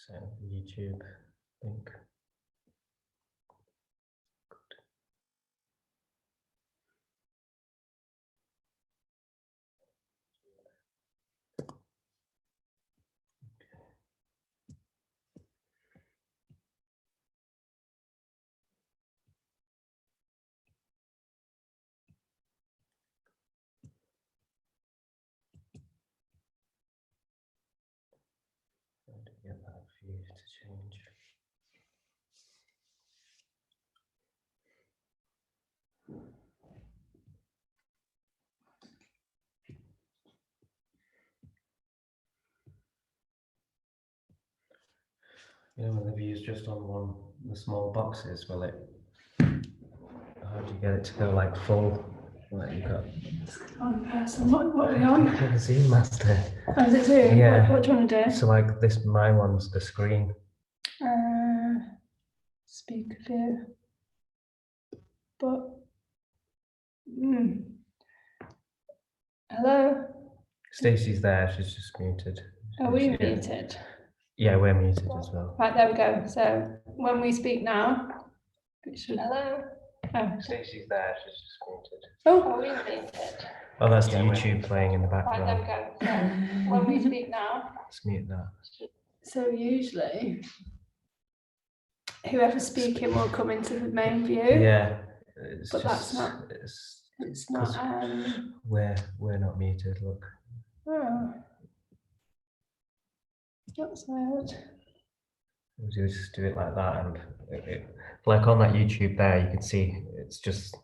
Send YouTube link. Trying to get that view to change. You know, when the view is just on the small boxes, will it? How do you get it to go like full? Like you got. On person, what are we on? Zoom master. Oh, is it Zoom? Yeah. What do you want to do? So like this, my one's the screen. Speaker view. But. Hello? Stacey's there, she's just muted. Are we muted? Yeah, we're muted as well. Right, there we go. So when we speak now, it should. Hello? Oh. Stacey's there, she's just muted. Oh, are we muted? Oh, that's the YouTube playing in the background. Right, there we go. So when we speak now. Let's mute that. So usually, whoever's speaking will come into the main view. Yeah. But that's not. It's not. We're not muted. Look. Oh, that's weird. We just do it like that, and like on that YouTube there, you can see it's just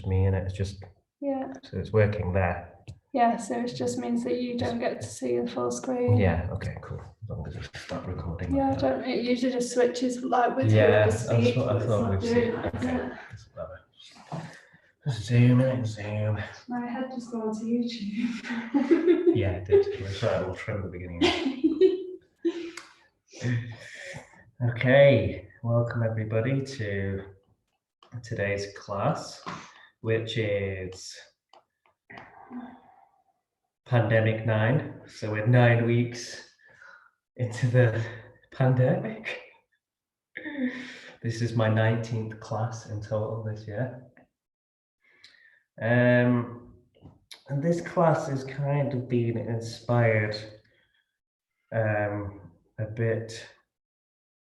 me in it. It's just So it's working there. Yeah. So it just means that you don't get to see the full screen. Yeah. Okay. Cool. As long as it start recording. Yeah. Like it usually just switches like with whoever speaks. That's what I thought we'd see. Okay. Zoom in, zoom. My head just gone to YouTube. Yeah, it did. Sorry, we'll trim the beginning. Okay, welcome everybody to today's class, which is Pandemic 9. So we're 9 weeks into the pandemic. This is my 19th class in total this year. And this class is kind of being inspired a bit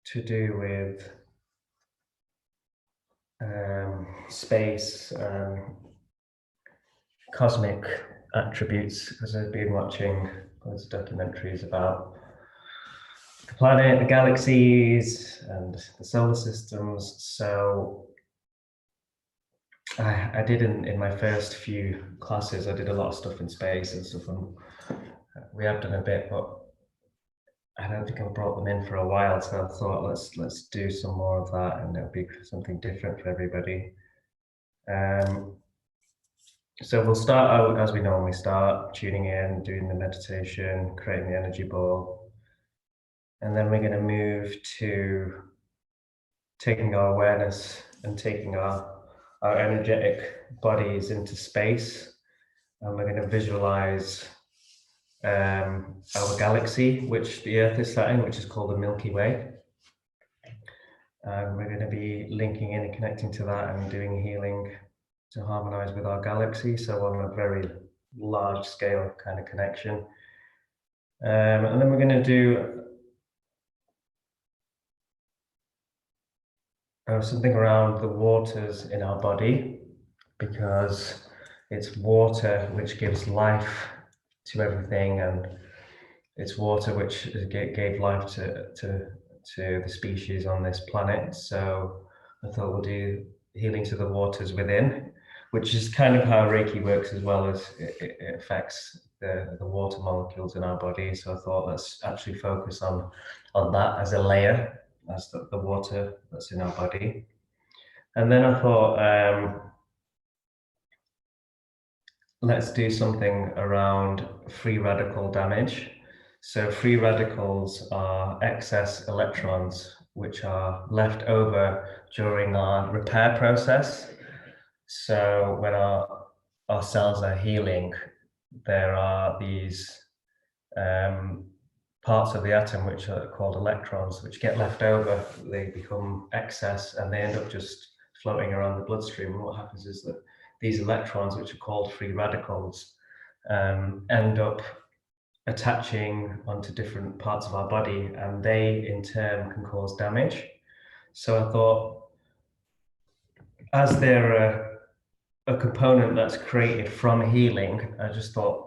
to do with space, cosmic attributes, because I've been watching those documentaries about the planet, the galaxies, and the solar systems. So I did in my first few classes, I did a lot of stuff in space and stuff, and we have done a bit, but I don't think I've brought them in for a while, so I thought let's do some more of that, and it'll be something different for everybody. So we'll start out as we normally start, tuning in, doing the meditation, creating the energy ball, and then we're going to move to taking our awareness and taking our energetic bodies into space, and we're going to visualize our galaxy, which the Earth is sat in, which is called the Milky Way. And we're going to be linking in and connecting to that and doing healing to harmonize with our galaxy. So on a very large scale kind of connection. And then we're going to do something around the waters in our body, because it's water which gives life to everything, and it's water which gave life to the species on this planet. So I thought we'll do healing to the waters within, which is kind of how Reiki works, as well as it affects the water molecules in our body. So I thought let's actually focus on that as a layer, as the water that's in our body. And then I thought, let's do something around free radical damage. So free radicals are excess electrons which are left over during our repair process. So when our cells are healing, there are these parts of the atom which are called electrons, which get left over. They become excess and they end up just floating around the bloodstream. And what happens is that these electrons, which are called free radicals, end up attaching onto different parts of our body, and they in turn can cause damage. So I thought, as they're a component that's created from healing, I just thought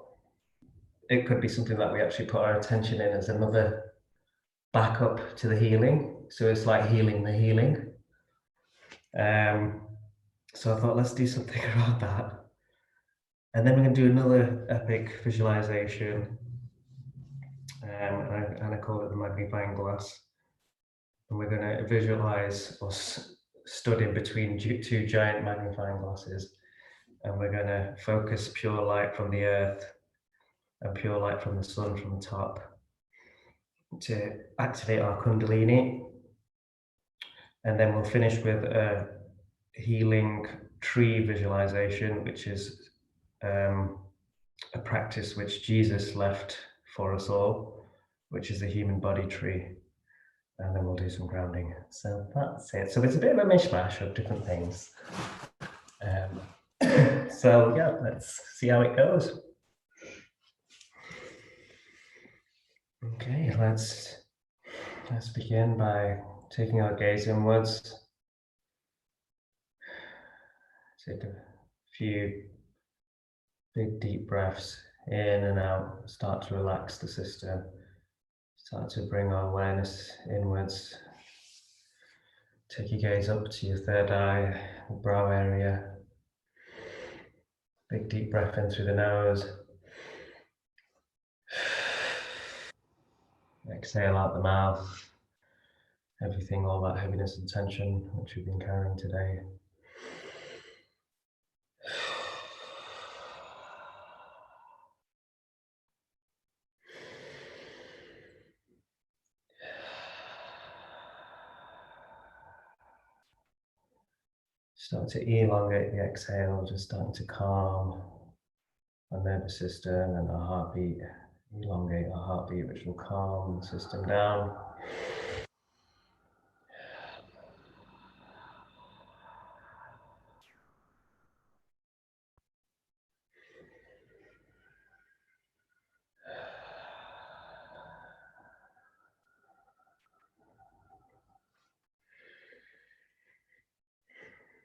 it could be something that we actually put our attention in as another backup to the healing. So it's like healing the healing. So I thought, let's do something around that. And then we're going to do another epic visualization. And I call it the magnifying glass. And we're going to visualize us stood in between two giant magnifying glasses. And we're going to focus pure light from the earth and pure light from the sun from the top to activate our Kundalini. And then we'll finish with a healing tree visualization, which is a practice which Jesus left for us all, which is the human body tree. And then we'll do some grounding. So that's it. So it's a bit of a mishmash of different things. So yeah, let's see how it goes. Okay, let's begin by taking our gaze inwards. Take a few big deep breaths in and out. Start to relax the system. Start to bring our awareness inwards. Take your gaze up to your third eye, the brow area. Big deep breath in through the nose. Exhale out the mouth. Everything, all that heaviness and tension which we've been carrying today. Start to elongate the exhale, just starting to calm our nervous system and our heartbeat. Elongate our heartbeat, which will calm the system down.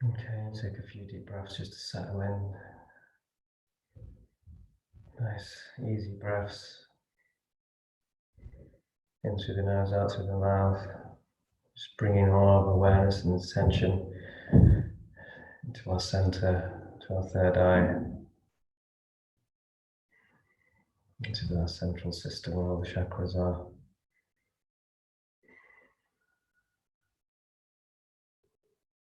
Okay, take a few deep breaths just to settle in. Nice, easy breaths. In through the nose, out through the mouth. Just bringing all of awareness and attention into our center, to our third eye, into our central system where all the chakras are.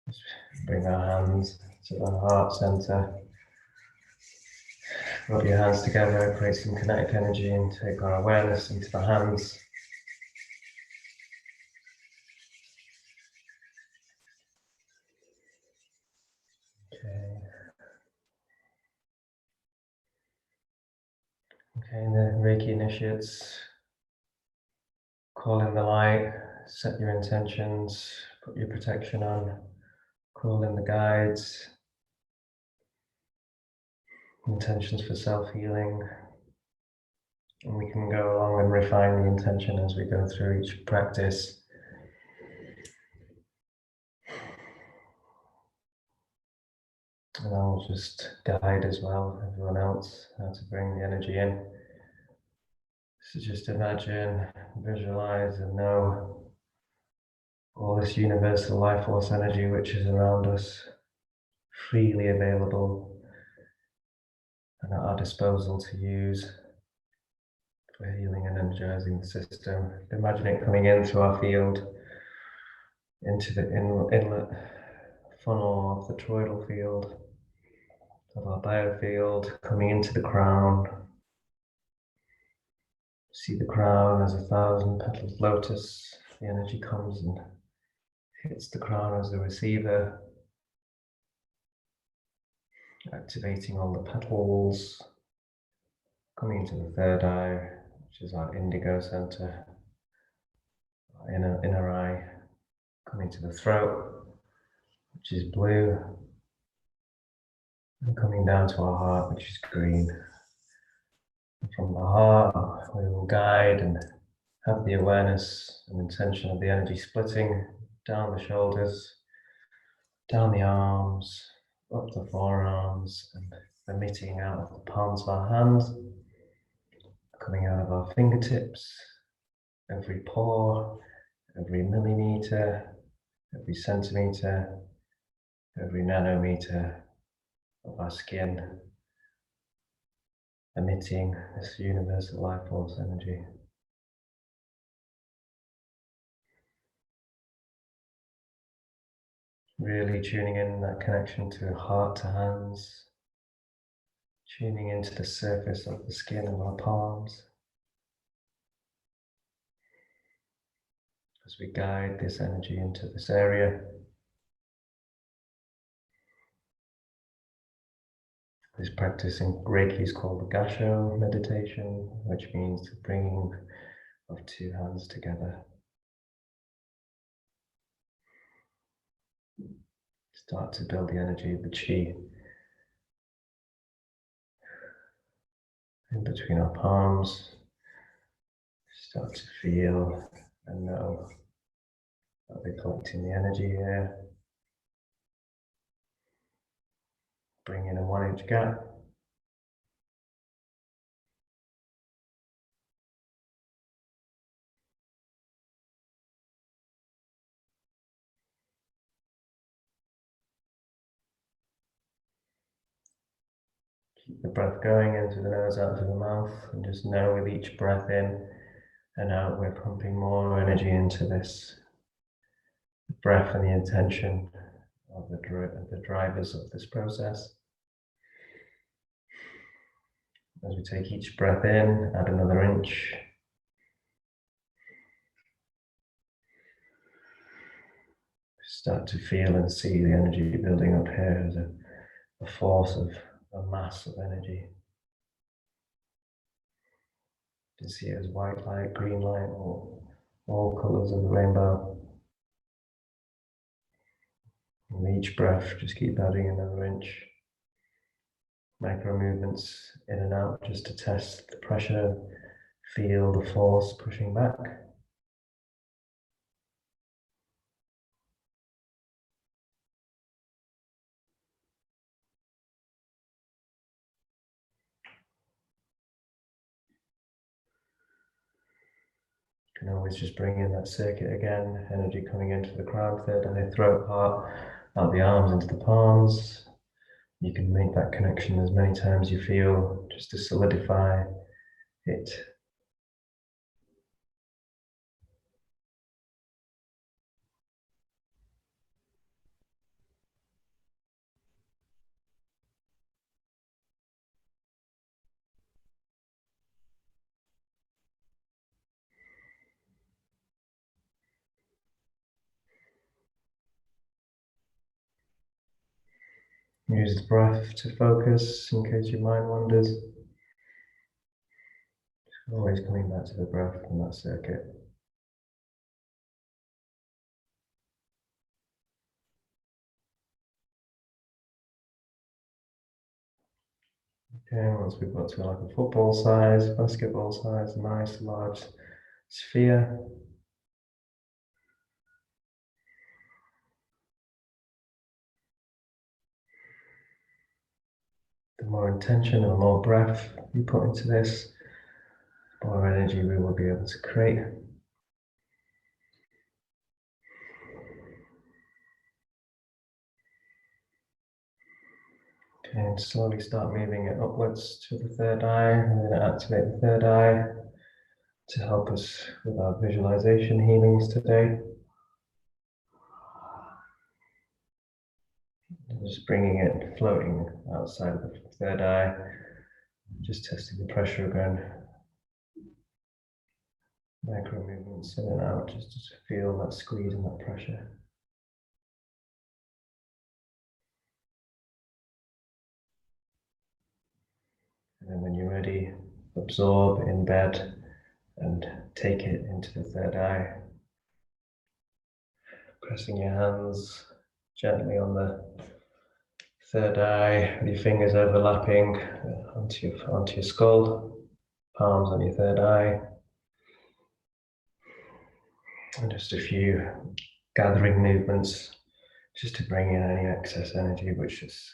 Just bring our hands to the heart center. Rub your hands together, create some kinetic energy, and take our awareness into the hands. Okay, the Reiki initiates, call in the light, set your intentions, put your protection on, call in the guides, intentions for self-healing. And we can go along and refine the intention as we go through each practice. And I'll just guide as well, everyone else, how to bring the energy in. So just imagine, visualize and know all this universal life force energy which is around us, freely available and at our disposal to use for healing and energizing the system. Imagine it coming in through our field, into the inlet funnel of the toroidal field, of our biofield, coming into the crown. See the crown as 1,000-petaled lotus. The energy comes and hits the crown as the receiver, activating all the petals, coming into the third eye, which is our indigo center, our inner eye, coming to the throat, which is blue, and coming down to our heart, which is green. And from the heart, we will guide and have the awareness and intention of the energy splitting down the shoulders, down the arms, up the forearms, and emitting out of the palms of our hands, coming out of our fingertips, every pore, every millimeter, every centimeter, every nanometer of our skin, emitting this universal life force energy. Really tuning in that connection to heart to hands, tuning into the surface of the skin of our palms as we guide this energy into this area. This practice in Reiki is called the Gasho meditation, which means the bringing of two hands together. Start to build the energy of the chi in between our palms. Start to feel and know that we're collecting the energy here. Bring in a 1-inch gap. Keep the breath going in through the nose, out through the mouth, and just know with each breath in and out, we're pumping more energy into this breath and the intention of the drivers of this process. As we take each breath in, add another inch. Start to feel and see the energy building up here as a force of a mass of energy. You can see it as white light, green light, or all colors of the rainbow. And with each breath, just keep adding another inch. Micro movements in and out just to test the pressure, feel the force pushing back. You can always just bring in that circuit again, energy coming into the crown, third eye, throat, heart, out the arms into the palms. You can make that connection as many times you feel, just to solidify it. Use the breath to focus in case your mind wanders. Always coming back to the breath and that circuit. Okay, once we've got to like a football size, basketball size, nice large sphere. The more intention and the more breath you put into this, the more energy we will be able to create. Okay, and slowly start moving it upwards to the third eye. I'm going to activate the third eye to help us with our visualization healings today. Just bringing it, floating outside of the third eye, just testing the pressure again. Micro movements in and out, just to feel that squeeze and that pressure. And then when you're ready, absorb, embed and take it into the third eye. Pressing your hands gently on the third eye with your fingers overlapping onto your skull, palms on your third eye. And just a few gathering movements just to bring in any excess energy which just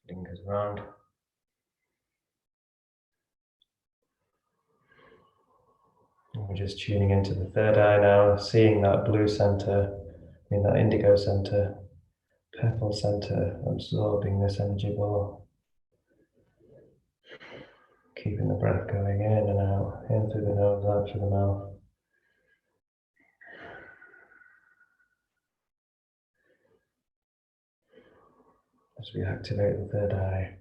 lingers around. And we're just tuning into the third eye now, seeing that blue center, that indigo center, purple center, absorbing this energy ball. Keeping the breath going in and out, in through the nose, out through the mouth. As we activate the third eye.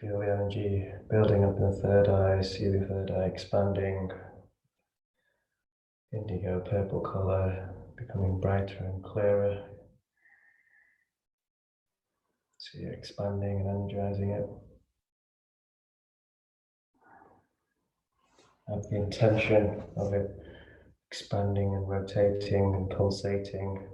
Feel the energy building up in the third eye, see the third eye expanding, indigo purple color becoming brighter and clearer. See it expanding and energizing it. Have the intention of it expanding and rotating and pulsating.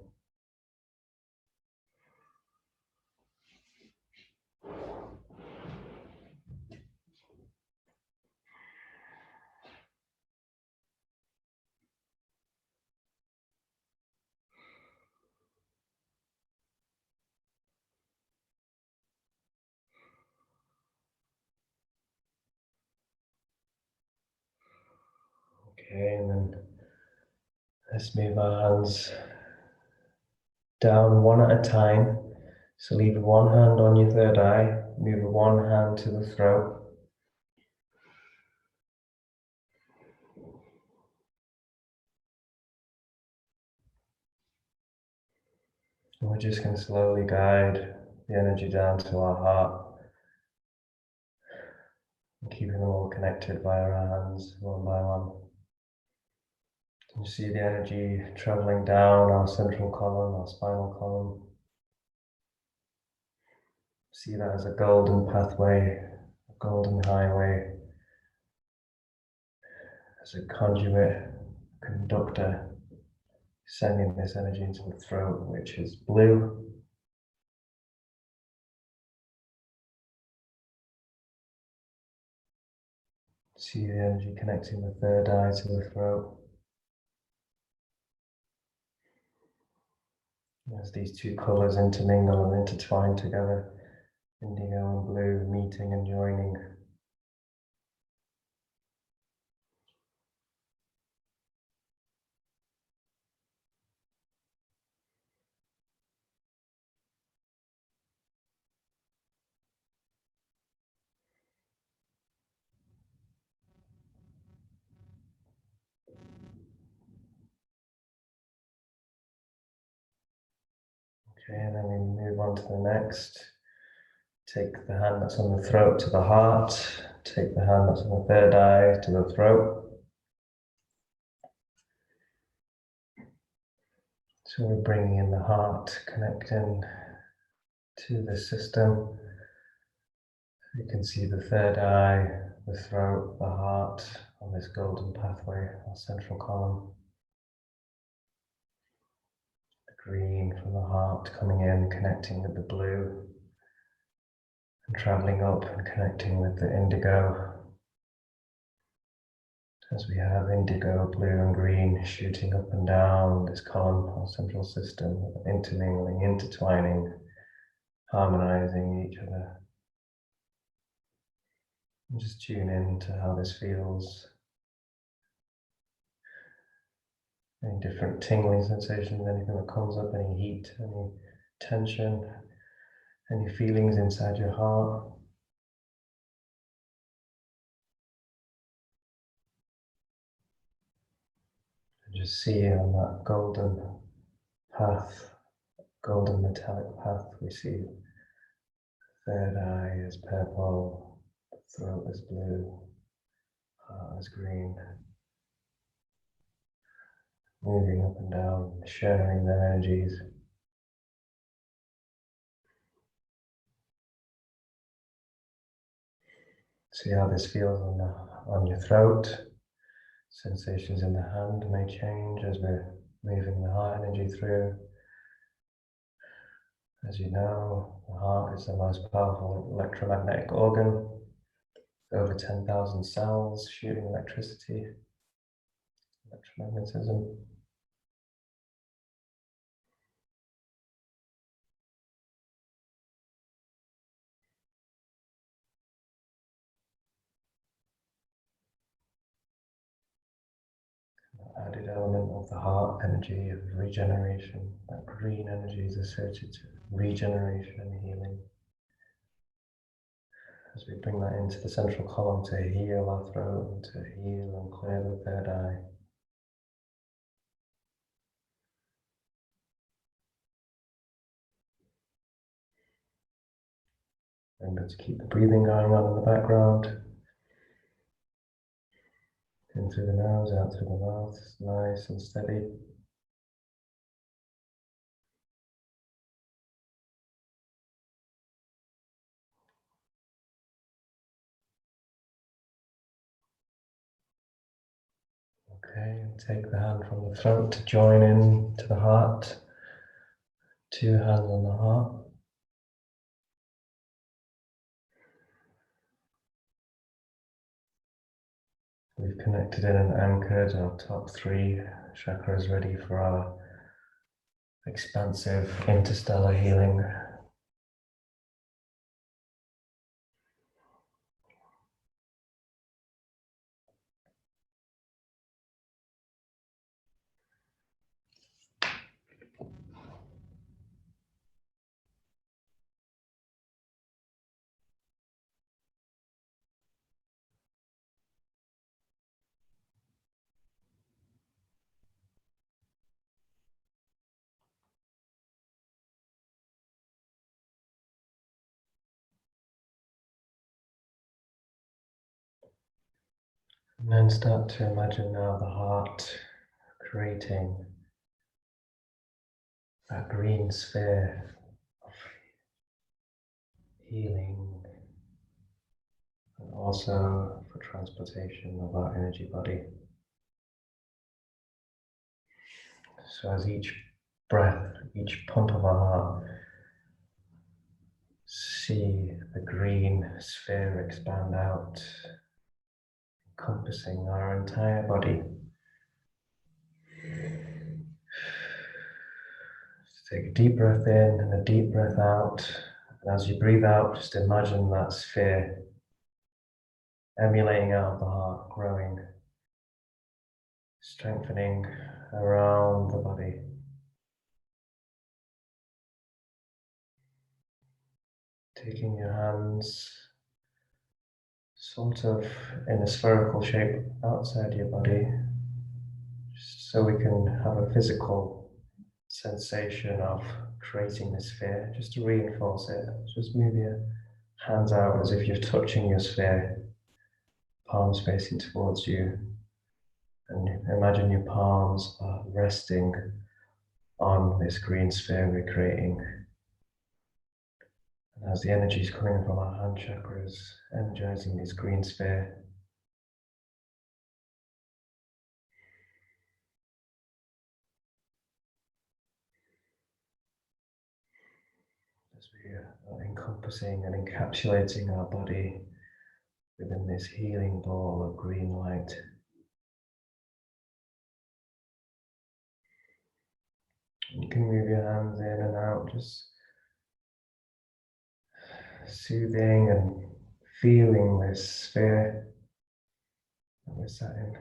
Okay, and then let's move our hands down one at a time. So leave one hand on your third eye, move one hand to the throat. And we're just going to slowly guide the energy down to our heart, and keeping them all connected via our hands, one by one. You see the energy traveling down our central column, our spinal column. See that as a golden pathway, a golden highway, as a conduit, conductor, sending this energy into the throat, which is blue. See the energy connecting the third eye to the throat. As these two colours intermingle and intertwine together, indigo and blue meeting and joining. Okay, and then we move on to the next. Take the hand that's on the throat to the heart. Take the hand that's on the third eye to the throat. So we're bringing in the heart, connecting to the system. You can see the third eye, the throat, the heart on this golden pathway, our central column. The green from the heart coming in, connecting with the blue, and traveling up and connecting with the indigo. As we have indigo, blue and green shooting up and down this column, our central system, intermingling, intertwining, harmonizing each other. And just tune in to how this feels. Any different tingling sensations, anything that comes up, any heat, any tension, any feelings inside your heart. And just see on that golden path, golden metallic path. We see third eye is purple, throat is blue, heart is green. Moving up and down, sharing the energies. See how this feels on your throat. Sensations in the hand may change as we're moving the heart energy through. As you know, the heart is the most powerful electromagnetic organ. Over 10,000 cells shooting electricity, electromagnetism. Added element of the heart energy of regeneration. That green energy is associated to regeneration and healing. As we bring that into the central column to heal our throat and to heal and clear the third eye. Remember to keep the breathing going on in the background. In through the nose, out through the mouth, nice and steady. Okay, take the hand from the throat to join in to the heart. 2 hands on the heart. We've connected in and anchored our top 3 chakras, ready for our expansive interstellar healing. And then start to imagine now the heart creating that green sphere of healing and also for transportation of our energy body. So as each breath, each pump of our heart, see the green sphere expand out, encompassing our entire body. So take a deep breath in and a deep breath out. And as you breathe out, just imagine that sphere emulating out of the heart, growing, strengthening around the body. Taking your hands sort of in a spherical shape outside your body, just so we can have a physical sensation of creating the sphere, just to reinforce it. Just move your hands out as if you're touching your sphere, palms facing towards you, and imagine your palms are resting on this green sphere we're creating. And as the energy is coming from our hand chakras, energizing this green sphere, as we are encompassing and encapsulating our body within this healing ball of green light. You can move your hands in and out, just soothing and feeling this sphere that we're sat in.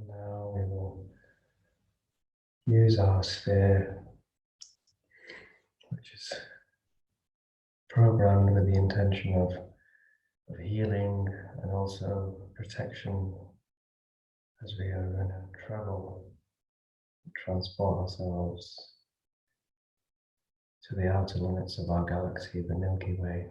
Now we will use our sphere, which is programmed with the intention of healing and also protection as we are going to travel, transport ourselves to the outer limits of our galaxy, the Milky Way.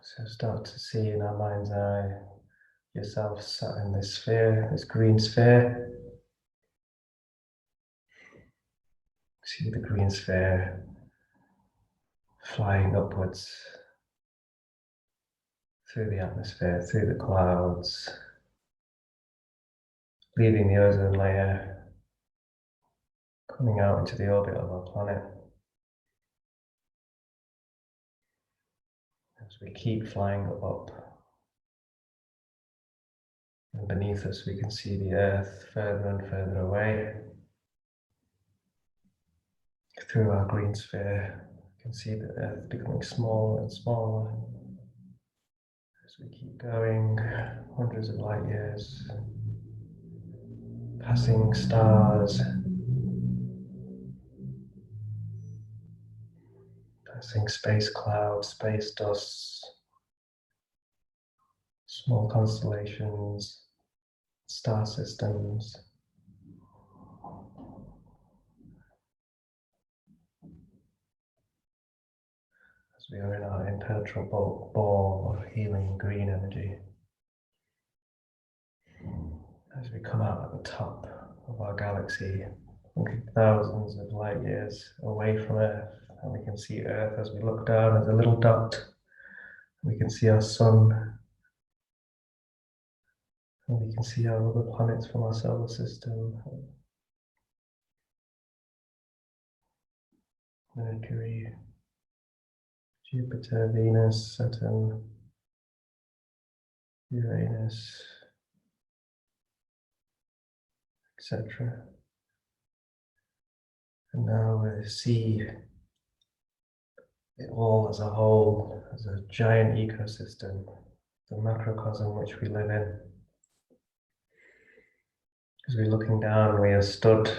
So start to see in our mind's eye yourself sat in this sphere, this green sphere. See the green sphere flying upwards through the atmosphere, through the clouds, leaving the ozone layer, coming out into the orbit of our planet. As we keep flying up, and beneath us we can see the Earth further and further away. Through our green sphere, we can see the Earth becoming smaller and smaller as we keep going, hundreds of light years, passing stars, passing space clouds, space dust, small constellations, star systems. As we are in our impenetrable ball of healing green energy. As we come out at the top of our galaxy, thousands of light years away from Earth, and we can see Earth as we look down as a little dot. We can see our sun, and we can see our other planets from our solar system. Mercury, Jupiter, Venus, Saturn, Uranus, etc. And now we see it all as a whole, as a giant ecosystem, the macrocosm which we live in. As we're looking down, we are stood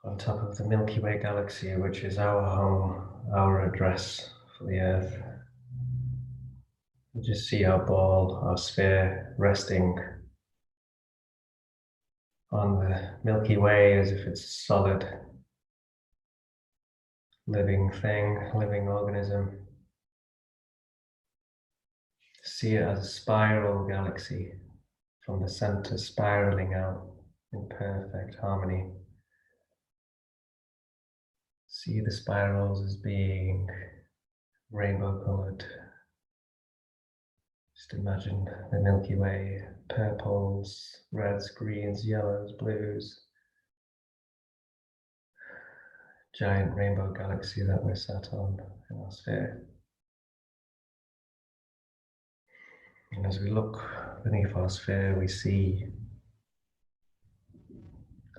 on top of the Milky Way galaxy, which is our home, our address for the Earth. You just see our ball, our sphere, resting on the Milky Way as if it's a solid, living thing, living organism. See it as a spiral galaxy, from the center spiraling out in perfect harmony. See the spirals as being rainbow colored. Just imagine the Milky Way, purples, reds, greens, yellows, blues. Giant rainbow galaxy that we're sat on in our sphere. And as we look beneath our sphere, we see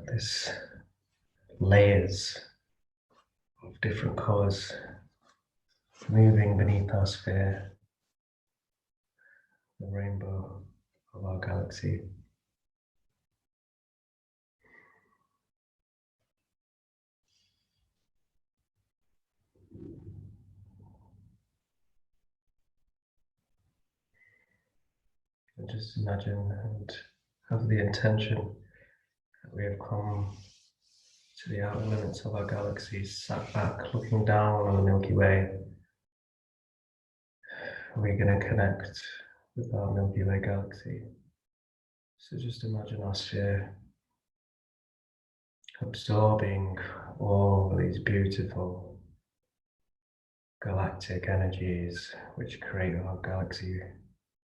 this layers of different colors moving beneath our sphere, the rainbow of our galaxy. And just imagine and have the intention that we have come to the outer limits of our galaxy, sat back looking down on the Milky Way. We're going to connect with our Milky Way galaxy. So just imagine our sphere absorbing all these beautiful galactic energies which create our galaxy,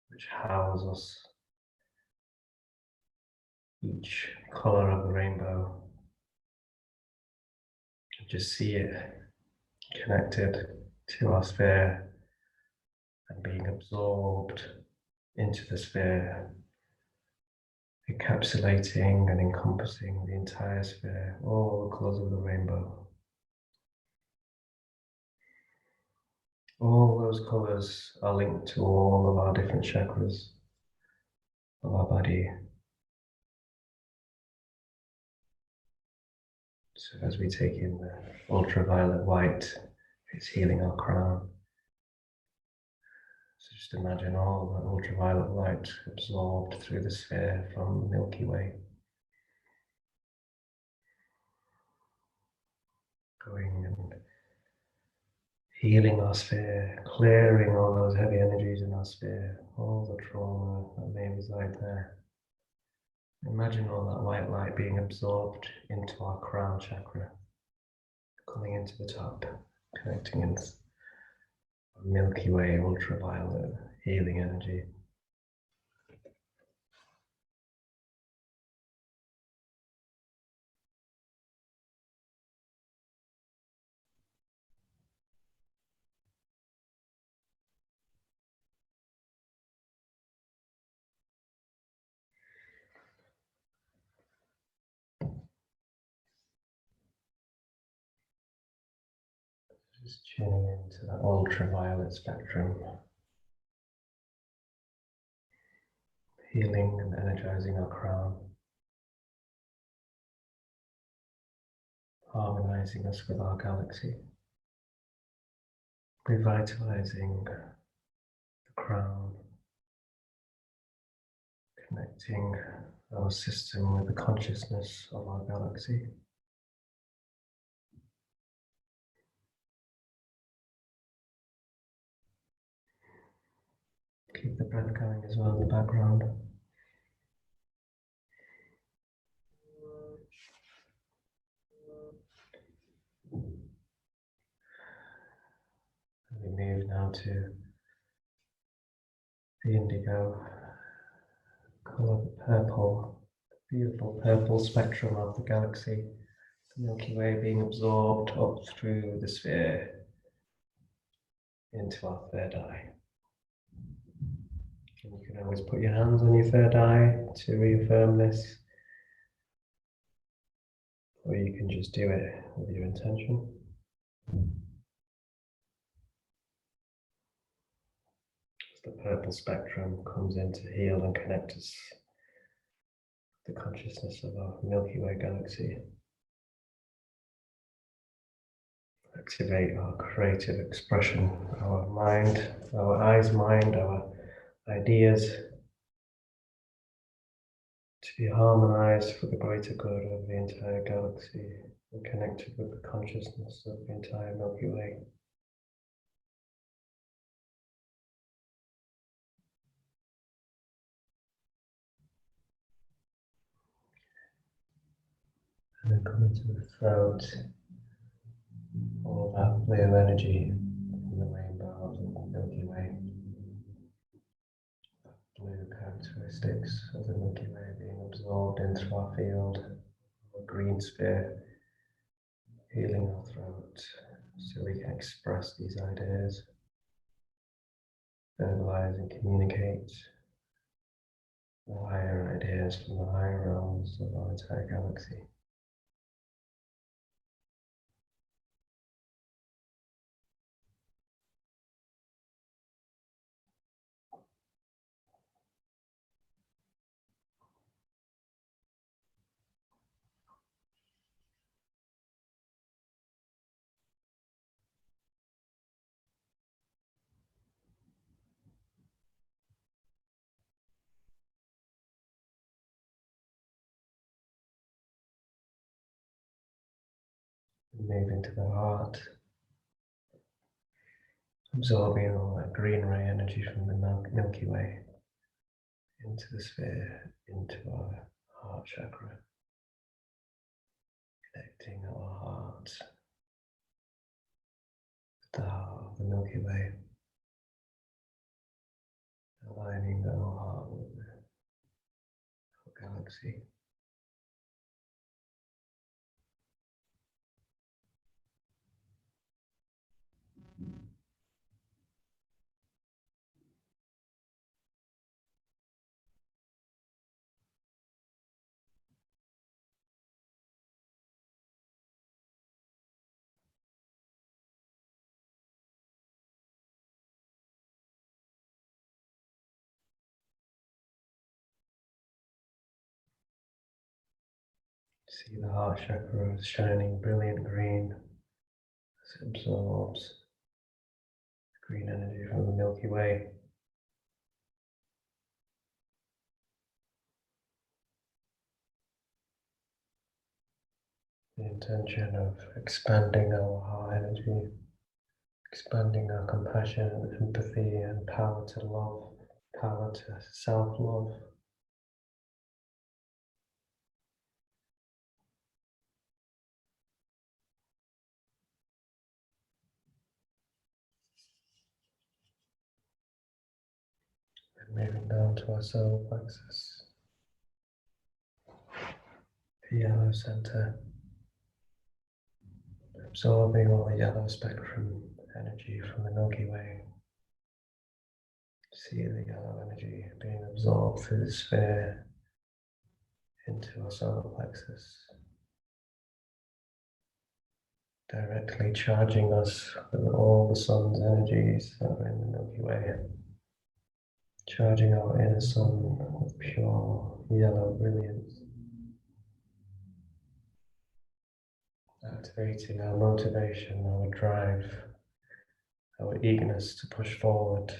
which house us, each color of the rainbow. Just see it connected to our sphere and being absorbed into the sphere, encapsulating and encompassing the entire sphere, all the colors of the rainbow. All those colors are linked to all of our different chakras of our body. So as we take in the ultraviolet white, it's healing our crown. So just imagine all the ultraviolet light absorbed through the sphere from the Milky Way, going and healing our sphere, clearing all those heavy energies in our sphere, all the trauma that may reside there. Imagine all that white light being absorbed into our crown chakra, coming into the top, connecting in Milky Way ultraviolet healing energy. Just tuning into that ultraviolet spectrum, healing and energizing our crown, harmonizing us with our galaxy, revitalizing the crown, connecting our system with the consciousness of our galaxy. Keep the breath going as well in the background. We move now to the indigo color, the purple, beautiful purple spectrum of the galaxy, the Milky Way being absorbed up through the sphere into our third eye. And you can always put your hands on your third eye to reaffirm this, or you can just do it with your intention. The purple spectrum comes in to heal and connect us to the consciousness of our Milky Way galaxy. Activate our creative expression, our mind, our eyes, mind, our ideas to be harmonized for the greater good of the entire galaxy and connected with the consciousness of the entire Milky Way. And then come into the throat, all that blue energy from the rainbow of the Milky Way. Blue characteristics of the Milky Way being absorbed into our field, our green sphere, healing our throat so we can express these ideas, verbalize and communicate the higher ideas from the higher realms of our entire galaxy. Move into the heart, absorbing all that green ray energy from the Milky Way into the sphere, into our heart chakra, connecting our heart with the heart of the Milky Way, aligning our heart with the galaxy. See the heart chakra is shining brilliant green as it absorbs green energy from the Milky Way. The intention of expanding our heart energy, expanding our compassion and empathy and power to love, power to self-love. And moving down to our solar plexus, the yellow center, absorbing all the yellow spectrum energy from the Milky Way. See the yellow energy being absorbed through the sphere into our solar plexus, directly charging us with all the sun's energies that are in the Milky Way, charging our inner sun with pure yellow brilliance, activating our motivation, our drive, our eagerness to push forward,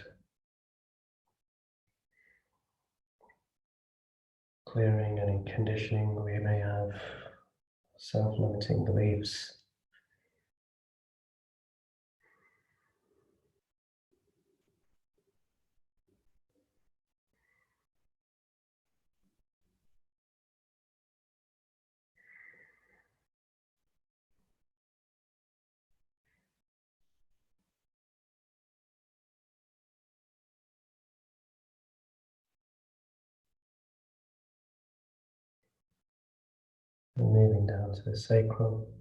clearing any conditioning we may have, self-limiting beliefs. And moving down to the sacral.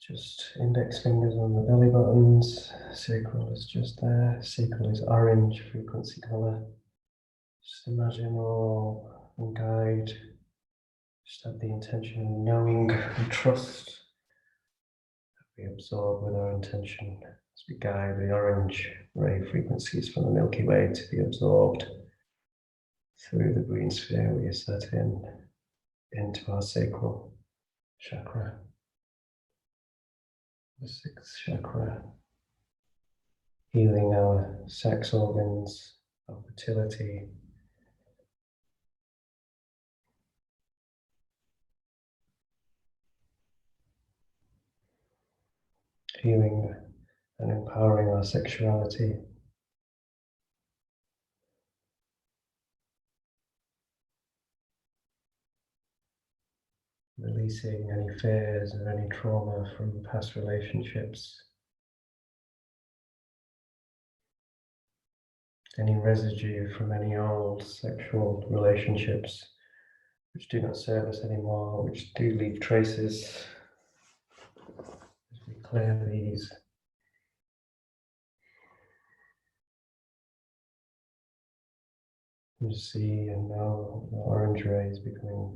Just index fingers on the belly buttons. Sacral is just there. Sacral is orange frequency color. Just imagine all and guide. Just have the intention of knowing and trust that we absorb with our intention as we guide the orange ray frequencies from the Milky Way to be absorbed through the green sphere we are set in into our sacral chakra. The sixth chakra, healing our sex organs, our fertility, healing and empowering our sexuality, releasing any fears or any trauma from past relationships, any residue from any old sexual relationships which do not serve us anymore, which do leave traces. As we clear these, you see and know the orange rays becoming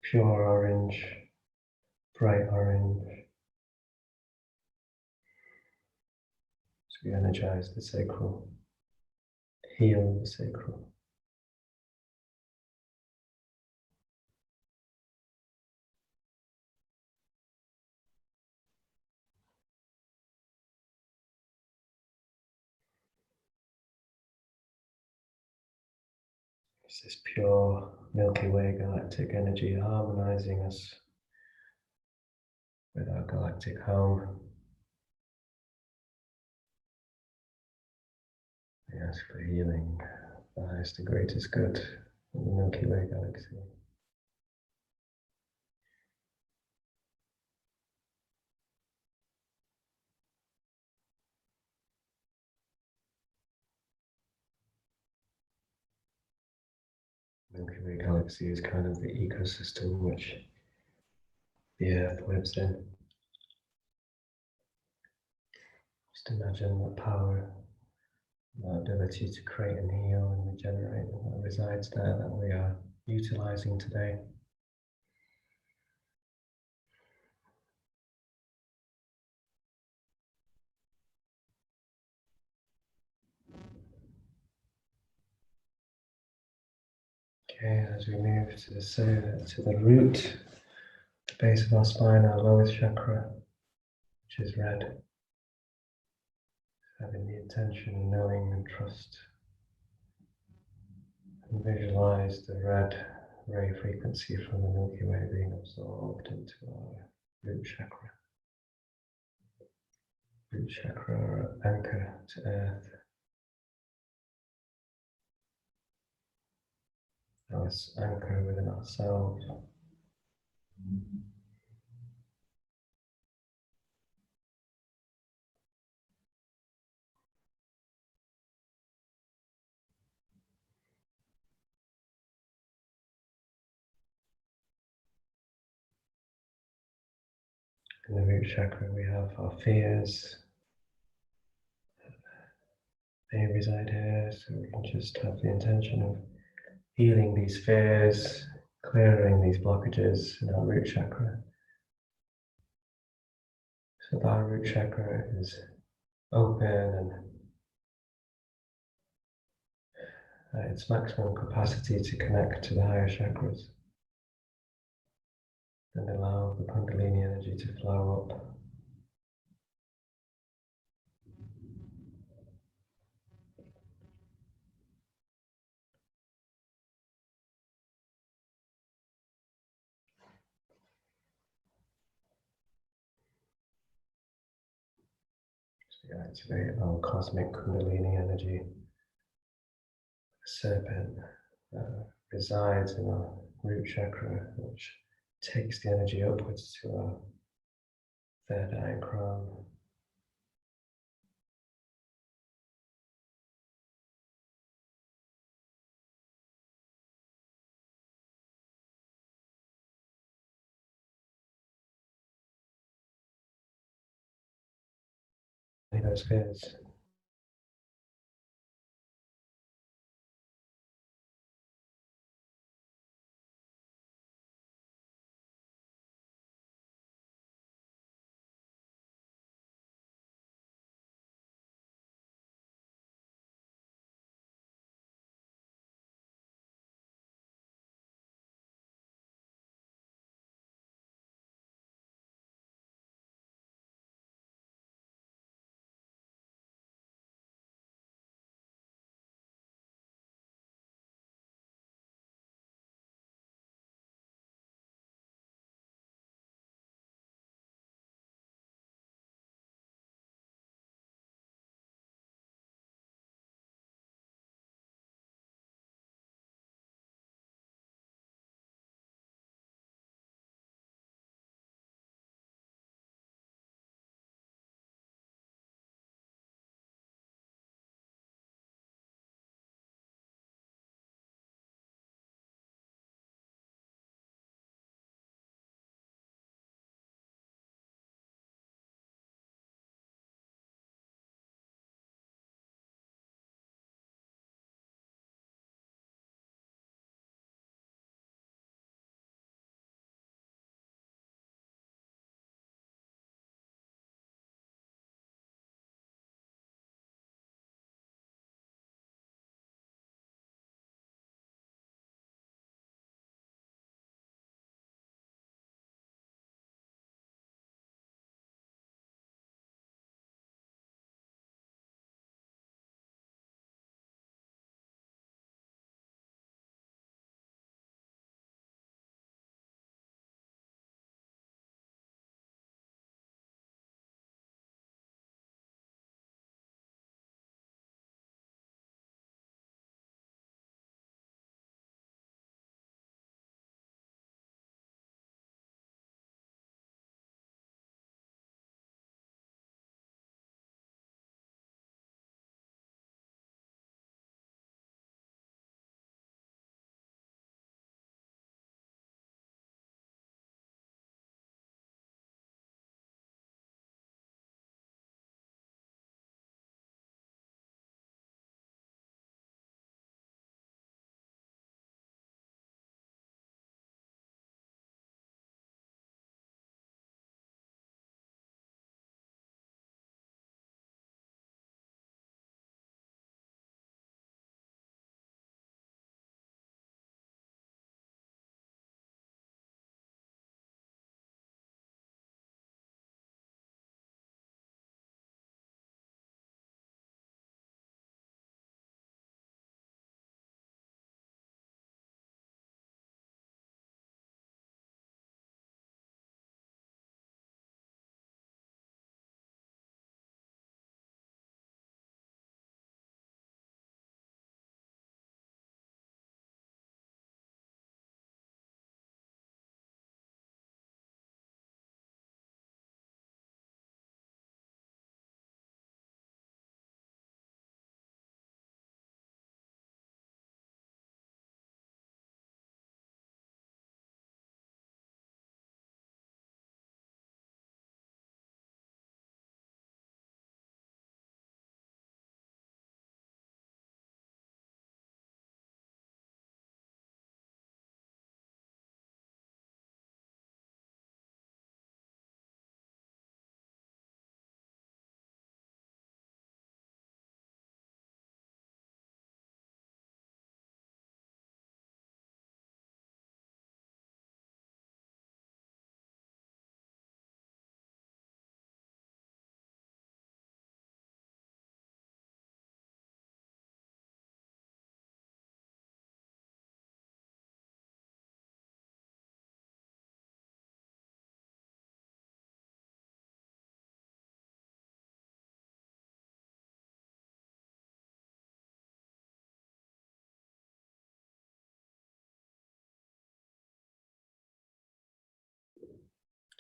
pure orange, bright orange. So we energize the sacral, heal the sacral. It's this pure Milky Way galactic energy harmonizing us with our galactic home. We ask for healing, the highest and greatest good in the Milky Way galaxy. Milky Way galaxy is kind of the ecosystem which the Earth lives in. Just imagine the power, the ability to create and heal and regenerate that resides there that we are utilizing today. Okay, as we move to the root, the base of our spine, our lowest chakra, which is red, having the intention, knowing and trust, and visualize the red ray frequency from the Milky Way being absorbed into our root chakra. Root chakra, our anchor to earth. Our anchor within ourselves. In the root chakra, we have our fears. They reside here, so we can just have the intention of healing these fears, clearing these blockages in our root chakra. So that our root chakra is open and at its maximum capacity to connect to the higher chakras. And allow the Kundalini energy to flow up. To activate our cosmic Kundalini energy. The serpent resides in our root chakra, which takes the energy upwards to our third eye crown. Those fears.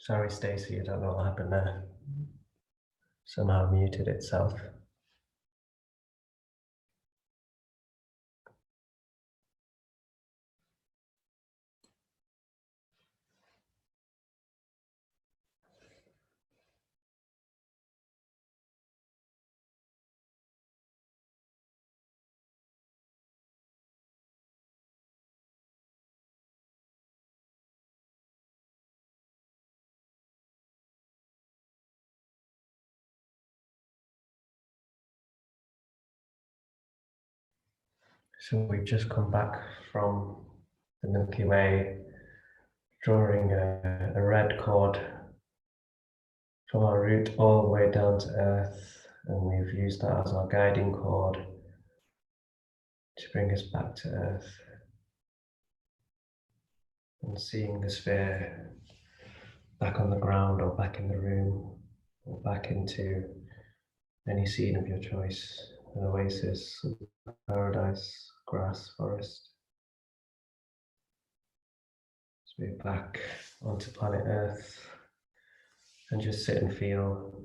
Sorry, Stacey, I don't know what happened there. Somehow muted itself. So we've just come back from the Milky Way, drawing a red cord from our root all the way down to Earth, and we've used that as our guiding cord to bring us back to Earth. And seeing the sphere back on the ground or back in the room or back into any scene of your choice, an oasis, paradise, grass, forest. So we're back onto planet Earth and just sit and feel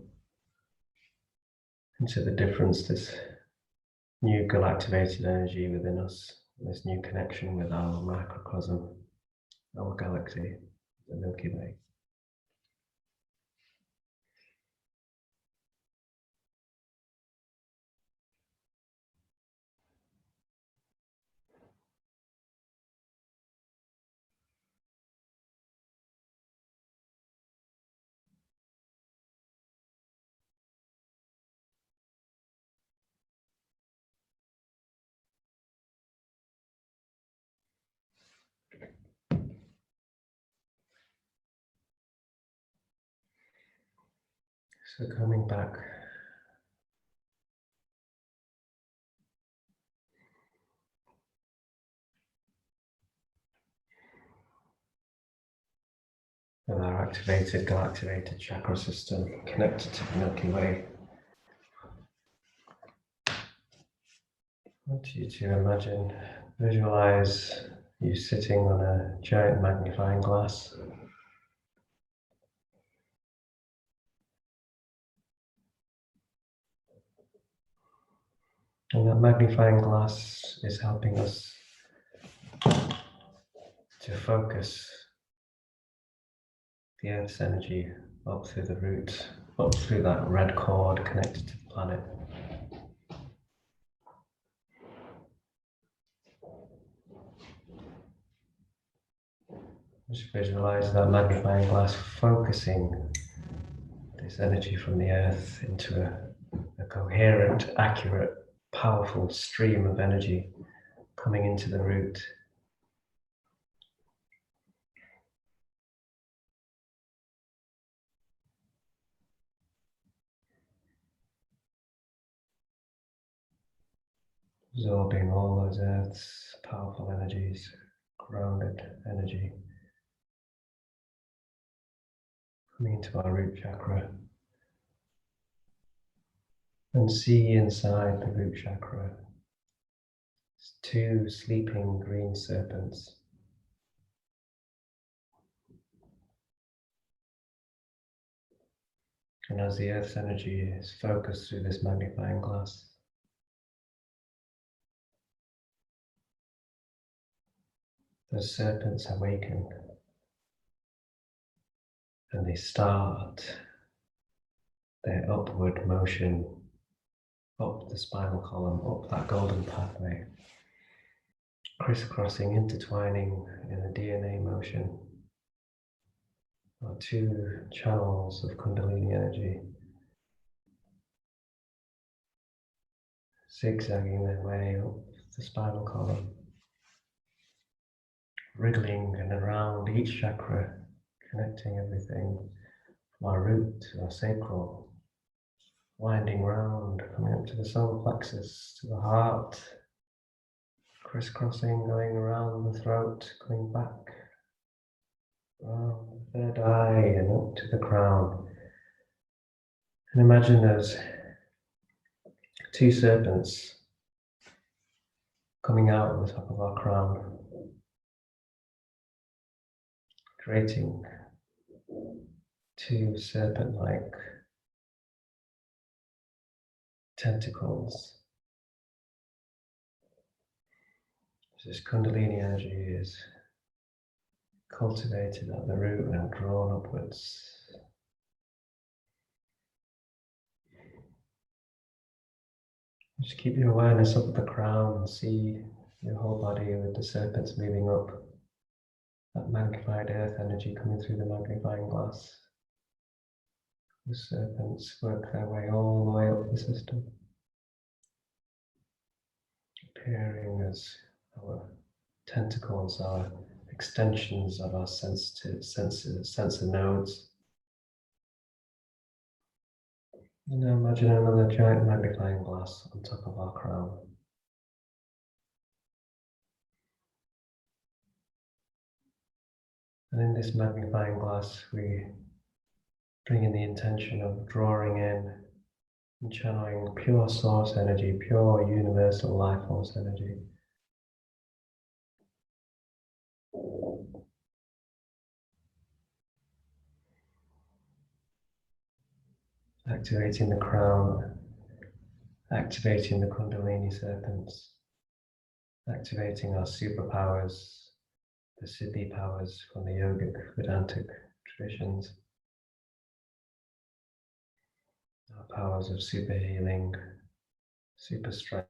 into the difference this new galactivated energy within us, this new connection with our microcosm, our galaxy, the Milky Way. So coming back with our activated galactivated chakra system connected to the Milky Way, I want you to imagine, visualize you sitting on a giant magnifying glass. And that magnifying glass is helping us to focus the Earth's energy up through the root, up through that red cord connected to the planet. Just visualize that magnifying glass focusing this energy from the Earth into a coherent, accurate, powerful stream of energy coming into the root. Absorbing all those Earth's powerful energies, grounded energy, coming into our root chakra. And see inside the root chakra two sleeping green serpents. And as the Earth's energy is focused through this magnifying glass, the serpents awaken and they start their upward motion up the spinal column, up that golden pathway, crisscrossing, intertwining in a DNA motion. Our two channels of Kundalini energy, zigzagging their way up the spinal column, wriggling and around each chakra, connecting everything from our root to our sacral, winding round, coming up to the solar plexus, to the heart, crisscrossing, going around the throat, coming back around the third eye and up to the crown. And imagine those two serpents coming out of the top of our crown, creating two serpent-like tentacles. This Kundalini energy is cultivated at the root and drawn upwards. Just keep your awareness up at the crown and see your whole body with the serpents moving up. That magnified earth energy coming through the magnifying glass. The serpents work their way all the way up the system, appearing as our tentacles, our extensions of our sensor nodes. And now imagine another giant magnifying glass on top of our crown. And in this magnifying glass, we bring in the intention of drawing in and channeling pure source energy, pure universal life force energy. Activating the crown, activating the Kundalini serpents, activating our superpowers, the Siddhi powers from the yogic Vedantic traditions, our powers of super healing, super strength,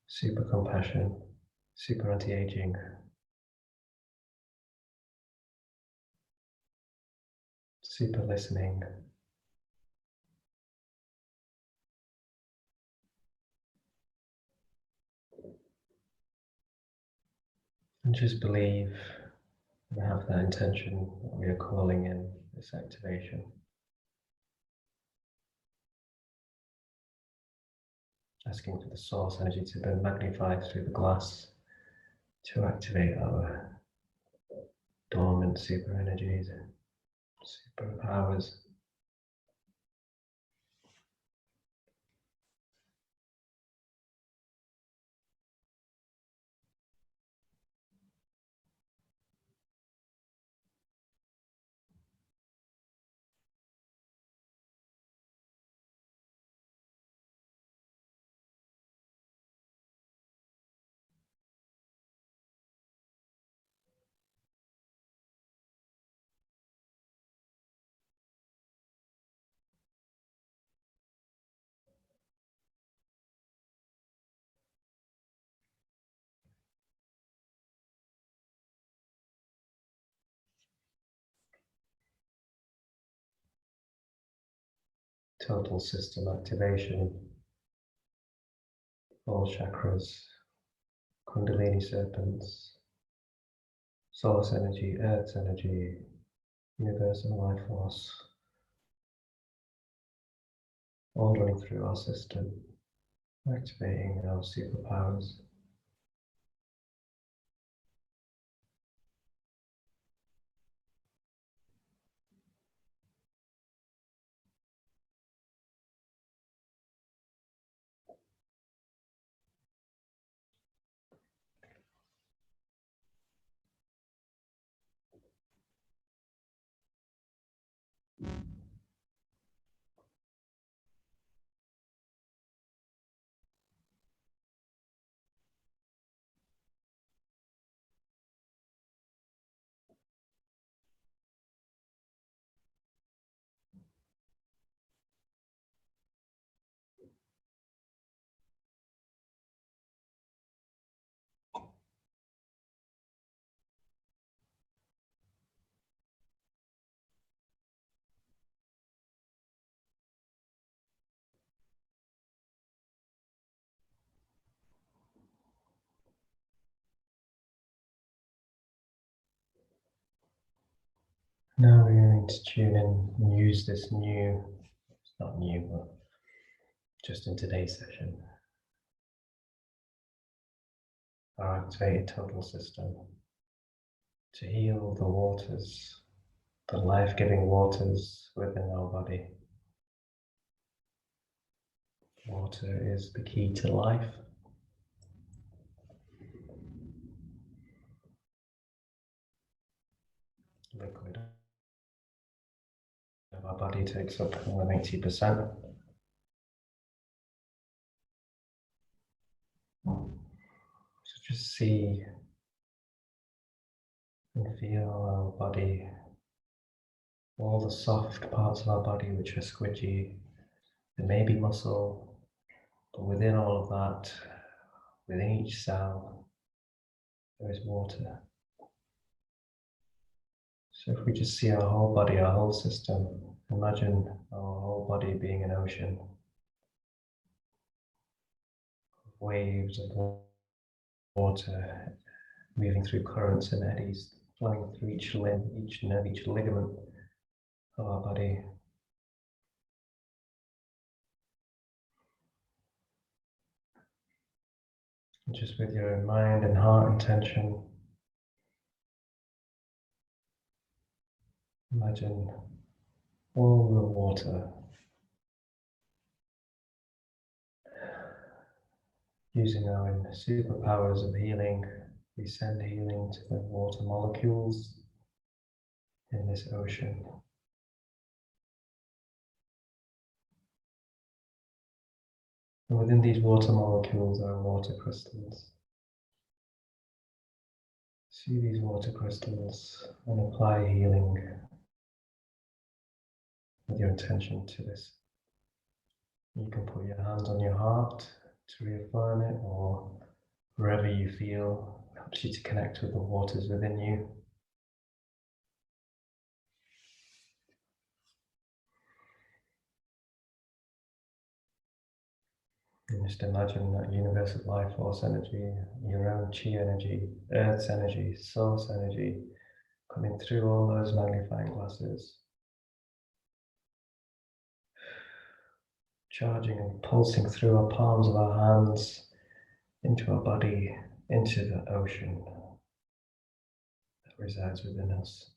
super compassion, super anti-aging, super listening, and just believe and have that intention that we are calling in this activation. Asking for the source energy to be magnified through the glass to activate our dormant super energies, super powers. Total system activation, all chakras, Kundalini serpents, source energy, earth's energy, universal life force, all running through our system, activating our superpowers. Now we're going to tune in and use this new, it's not new, but just in today's session, our activated total system to heal the waters, the life-giving waters within our body. Water is the key to life. liquid of our body takes up more than 80%. So just see and feel our body, all the soft parts of our body which are squidgy. There may be muscle, but within all of that, within each cell, there is water. So if we just see our whole body, our whole system, imagine our whole body being an ocean. Waves of water moving through currents and eddies, flowing through each limb, each nerve, each ligament of our body. And just with your mind and heart intention, imagine all the water using our superpowers of healing. We send healing to the water molecules in this ocean. And within these water molecules are water crystals. See these water crystals and apply healing with your intention to this. You can put your hands on your heart to reaffirm it, or wherever you feel helps you to connect with the waters within you. And just imagine that universal life force energy, your own chi energy, earth's energy, source energy, coming through all those magnifying glasses, charging and pulsing through our palms of our hands, into our body, into the ocean that resides within us.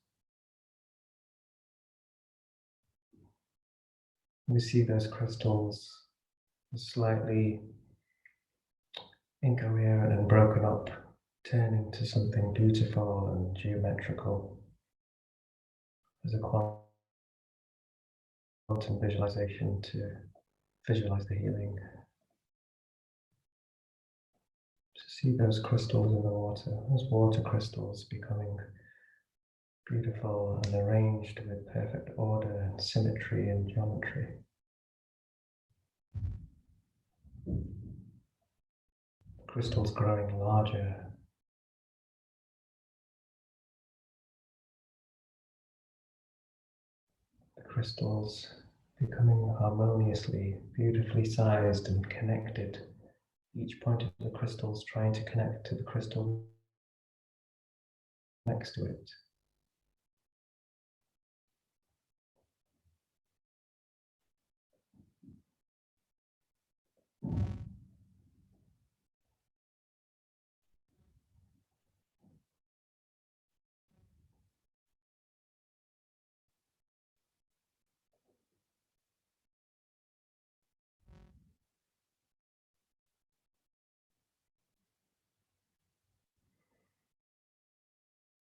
We see those crystals slightly incoherent and broken up, turn into something beautiful and geometrical as a quantum visualization to visualize the healing. To see those crystals in the water, those water crystals becoming beautiful and arranged with perfect order and symmetry and geometry. Crystals growing larger. The crystals becoming harmoniously, beautifully sized and connected. Each point of the crystals trying to connect to the crystal next to it.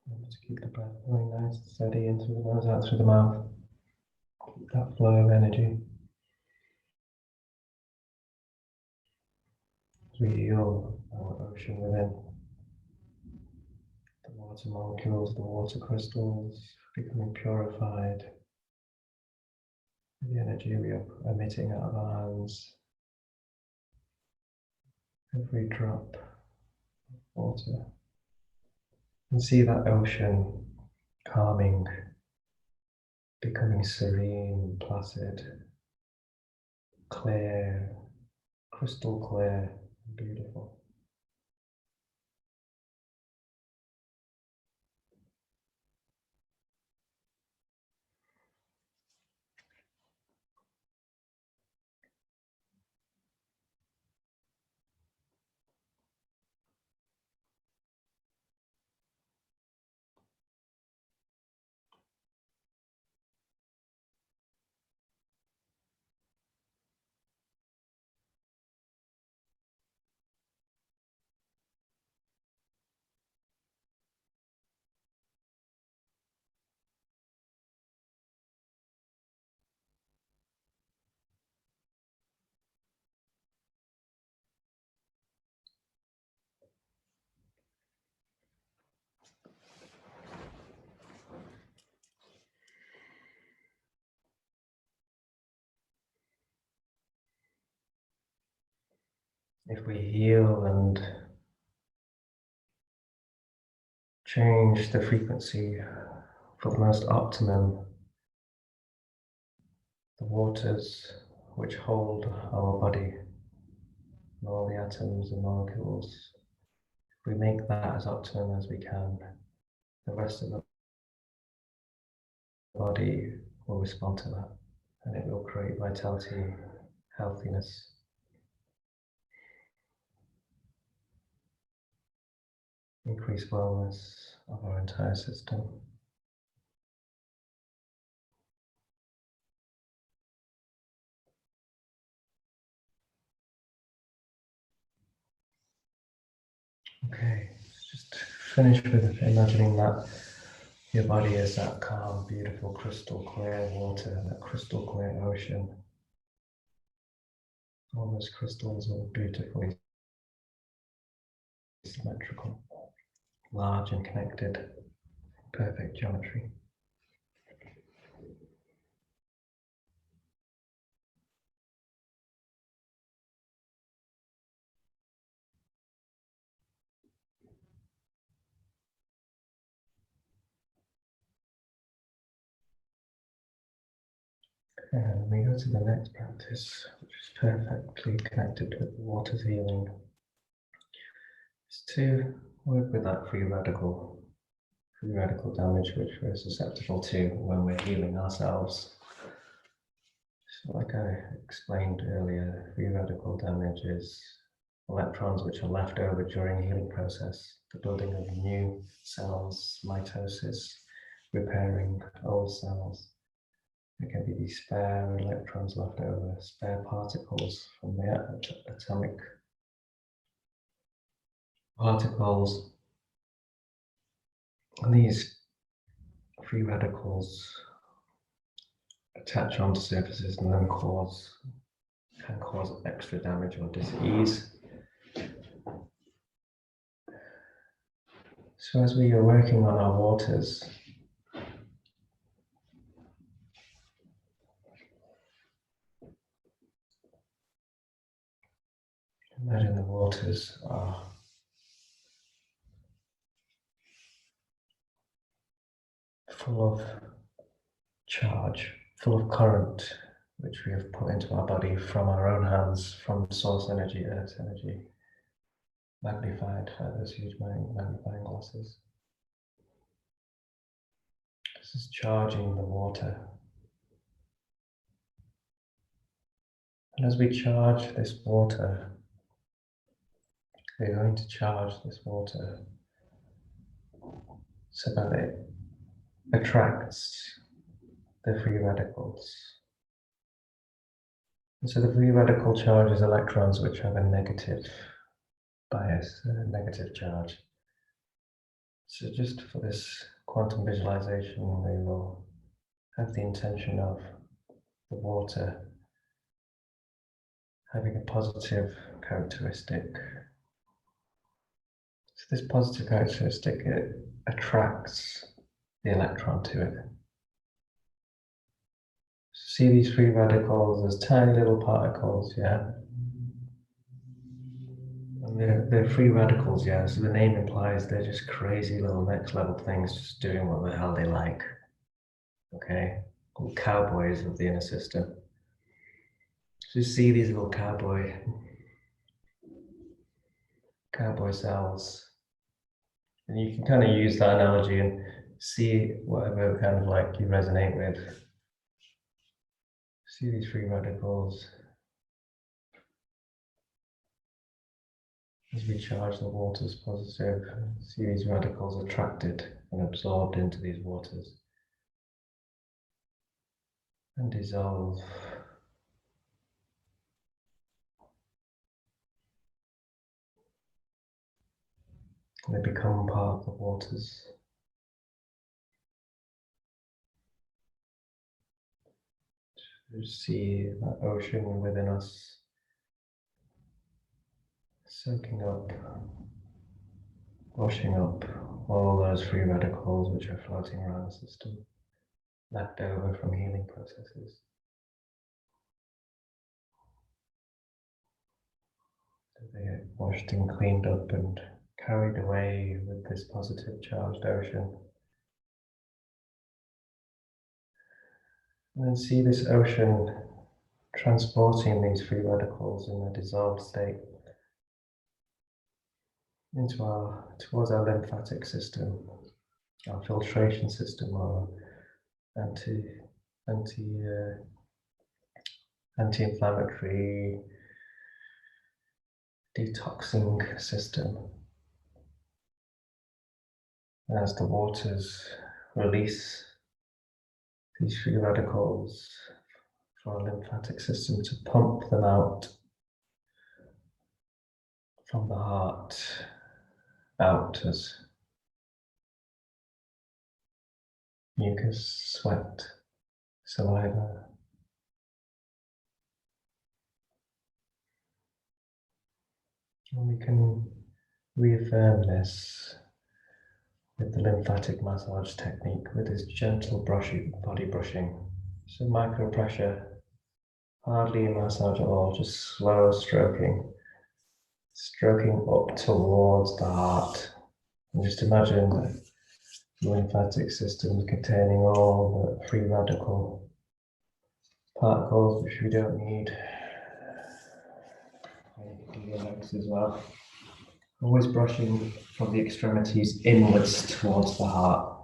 Remember to keep the breath flowing nice and steady in through the nose, out through the mouth. Keep that flow of energy. As we heal our ocean within, the water molecules, the water crystals becoming purified. The energy we are emitting out of our hands. Every drop of water. And see that ocean calming, becoming serene, placid, clear, crystal clear, and beautiful. If we heal and change the frequency for the most optimum, the waters which hold our body and all the atoms and molecules, if we make that as optimum as we can, the rest of the body will respond to that, and it will create vitality, healthiness. Increase wellness of our entire system. Okay, let's just finish with imagining that your body is that calm, beautiful, crystal clear water, that crystal clear ocean. All those crystals are beautifully symmetrical, large and connected, perfect geometry. And we go to the next practice, which is perfectly connected with water's healing. Is to work with that free radical damage which we're susceptible to when we're healing ourselves. So like I explained earlier, free radical damage is electrons which are left over during the healing process, the building of new cells, mitosis, repairing old cells. There can be these spare electrons left over, spare particles from the atomic particles. And these free radicals attach onto surfaces and then can cause extra damage or dis-ease. So as we are working on our waters, imagine the waters are full of charge, full of current, which we have put into our body from our own hands, from source energy, earth energy, magnified by those huge magnifying glasses. This is charging the water. And as we charge this water, we're going to charge this water so that it attracts the free radicals. And so the free radical charges electrons which have a negative bias, a negative charge. So just for this quantum visualization, we will have the intention of the water having a positive characteristic. So this positive characteristic, it attracts the electron to it. So see these free radicals as tiny little particles, yeah? And they're free radicals, yeah, so the name implies they're just crazy little next level things just doing what the hell they like, okay? Little cowboys of the inner system. So you see these little cowboy cells, and you can kind of use that analogy and see whatever kind of like you resonate with. See these free radicals as we charge the waters positive. See these radicals attracted and absorbed into these waters and dissolve. They become part of the waters. You see that ocean within us soaking up, washing up all those free radicals which are floating around the system, left over from healing processes. They get washed and cleaned up and carried away with this positive charged ocean. And then see this ocean transporting these free radicals in a dissolved state towards our lymphatic system, our filtration system, our anti-inflammatory detoxing system. As the waters release these free radicals for our lymphatic system to pump them out from the heart out as mucus, sweat, saliva. And we can reaffirm this with the lymphatic massage technique, with this gentle brushing, body brushing. So micro pressure, hardly a massage at all, just slow stroking up towards the heart. And just imagine that the lymphatic system containing all the free radical particles which we don't need. And do your legs as well. Always brushing from the extremities inwards towards the heart.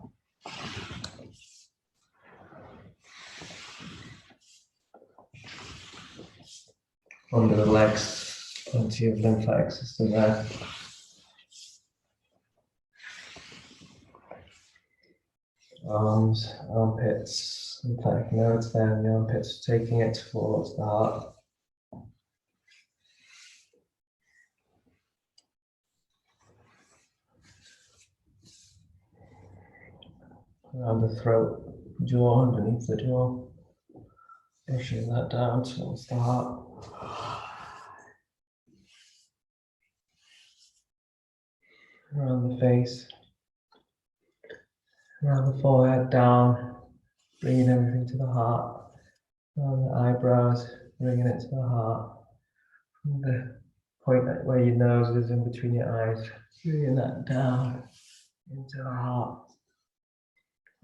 Under the legs, plenty of lymphatic system there. Arms, armpits, lymphatic nodes there in the armpits, taking it towards the heart. Around the throat, jaw, underneath the jaw. Pushing that down towards the heart. Around the face. Around the forehead, down. Bringing everything to the heart. Around the eyebrows, bringing it to the heart. From the point where your nose is in between your eyes, bringing that down into the heart.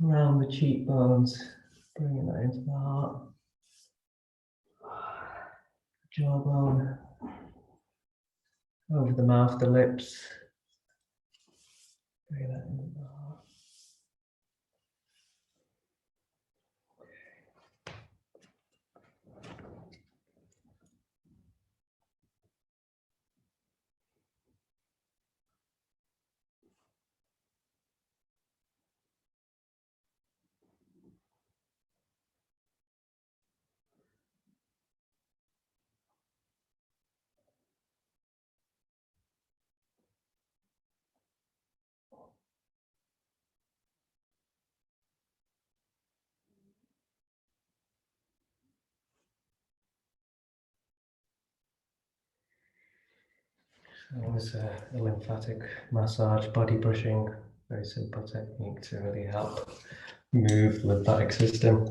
Around the cheekbones, bringing that into the heart. Jawbone, over the mouth, the lips, bring that into the heart. Always a lymphatic massage, body brushing, very simple technique to really help move the lymphatic system,